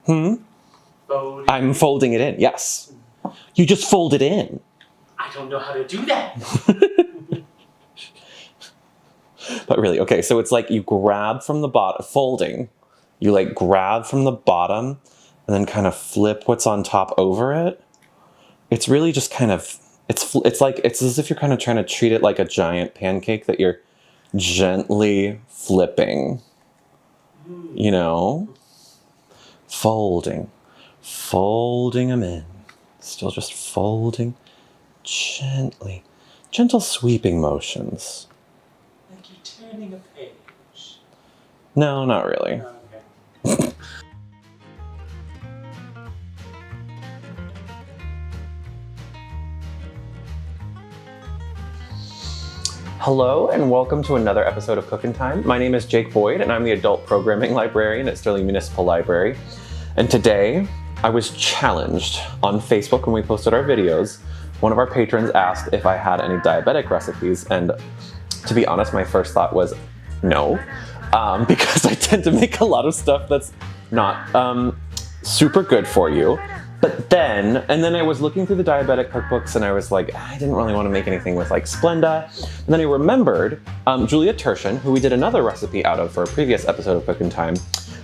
Fold. I'm folding it in, yes. You just fold it in. I don't know how to do that. But really, okay, so it's like you grab from the bottom, folding. You like grab from the bottom and then kind of flip what's on top over it. It's really just kind of, it's as if you're kind of trying to treat it like a giant pancake that you're gently flipping, you know? Folding them in. Still just folding gently. Gentle sweeping motions. Like you're turning a page. No, not really. Okay. Hello and welcome to another episode of Cookin' Time. My name is Jake Boyd and I'm the Adult Programming Librarian at Sterling Municipal Library. And today I was challenged on Facebook when we posted our videos. One of our patrons asked if I had any diabetic recipes, and to be honest, my first thought was no, because I tend to make a lot of stuff that's not super good for you. But then I was looking through the diabetic cookbooks and I was like, I didn't really want to make anything with like Splenda. And then I remembered Julia Turshen, who we did another recipe out of for a previous episode of Cookin' Time.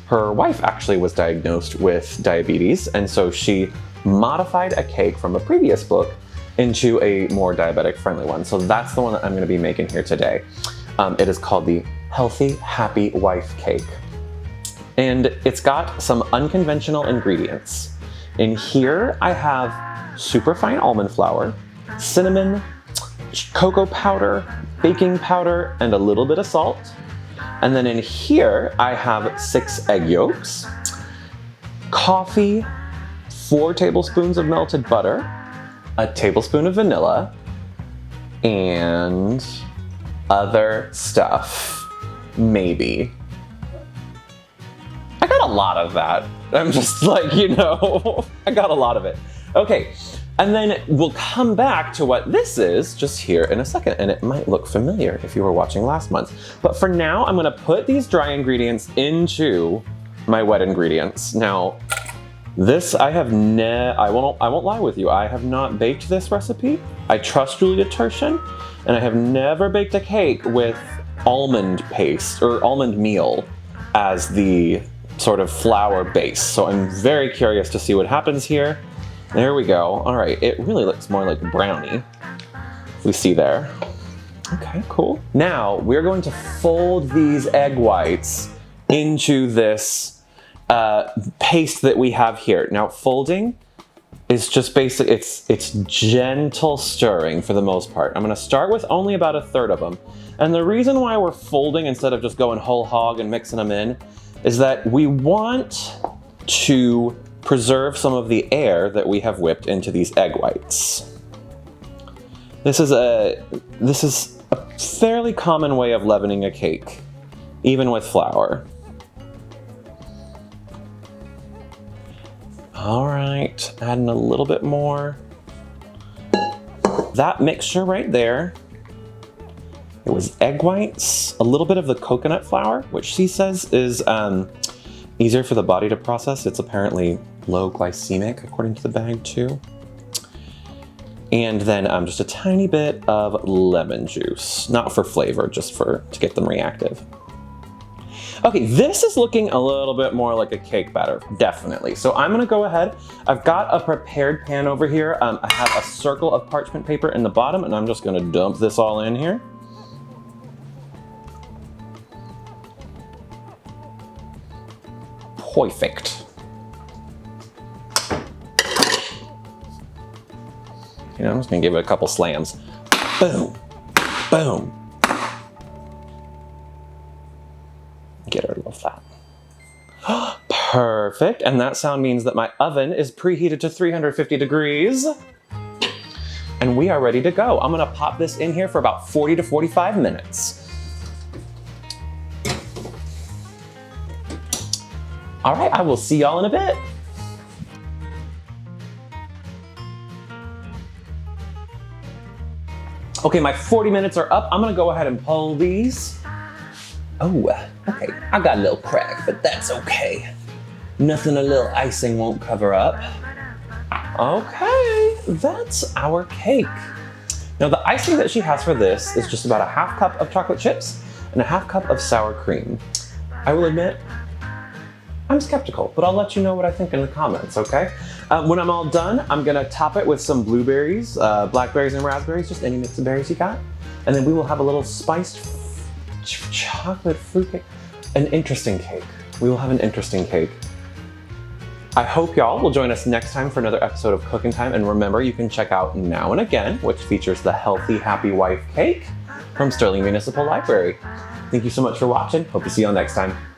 Her wife actually was diagnosed with diabetes, and so she modified a cake from a previous book into a more diabetic friendly one. So that's the one that I'm going to be making here today. It is called the Healthy Happy Wife Cake. And it's got some unconventional ingredients. In here, I have superfine almond flour, cinnamon, cocoa powder, baking powder, and a little bit of salt. And then in here, I have 6 egg yolks, coffee, 4 tablespoons of melted butter, a tablespoon of vanilla, and other stuff, maybe. I got a lot of that. I'm just like, I got a lot of it. Okay, and then we'll come back to what this is just here in a second, and it might look familiar if you were watching last month. But for now, I'm gonna put these dry ingredients into my wet ingredients. Now, this I won't lie with you, I have not baked this recipe. I trust Julia Turshen, and I have never baked a cake with almond paste or almond meal as the sort of flour base. So I'm very curious to see what happens here. There we go. All right, it really looks more like a brownie. We see there. Okay, cool. Now we're going to fold these egg whites into this paste that we have here. Now folding is just basic, it's gentle stirring for the most part. I'm gonna start with only about 1/3 of them. And the reason why we're folding instead of just going whole hog and mixing them in is that we want to preserve some of the air that we have whipped into these egg whites. This is a fairly common way of leavening a cake, even with flour. All right, adding a little bit more. That mixture right there, it was egg whites, a little bit of the coconut flour, which she says is easier for the body to process. It's apparently low glycemic, according to the bag too. And then just a tiny bit of lemon juice, not for flavor, just to get them reactive. Okay, this is looking a little bit more like a cake batter, definitely. So I'm gonna go ahead. I've got a prepared pan over here. I have a circle of parchment paper in the bottom, and I'm just gonna dump this all in here. Perfect. I'm just gonna give it a couple slams. Boom, boom. Get rid of that. Perfect, and that sound means that my oven is preheated to 350 degrees. And we are ready to go. I'm gonna pop this in here for about 40 to 45 minutes. All right, I will see y'all in a bit. Okay, my 40 minutes are up. I'm gonna go ahead and pull these. Oh, okay, I got a little crack, but that's okay. Nothing a little icing won't cover up. Okay, that's our cake. Now the icing that she has for this is just about a half cup of chocolate chips and a half cup of sour cream. I will admit, I'm skeptical, but I'll let you know what I think in the comments, okay? When I'm all done, I'm gonna top it with some blueberries, blackberries and raspberries, just any mix of berries you got. And then we will have a little spiced chocolate fruit cake. An interesting cake. We will have an interesting cake. I hope y'all will join us next time for another episode of Cookin' Time. And remember, you can check out Now and Again, which features the Healthy Happy Wife cake from Sterling Municipal Library. Thank you so much for watching. Hope to see y'all next time.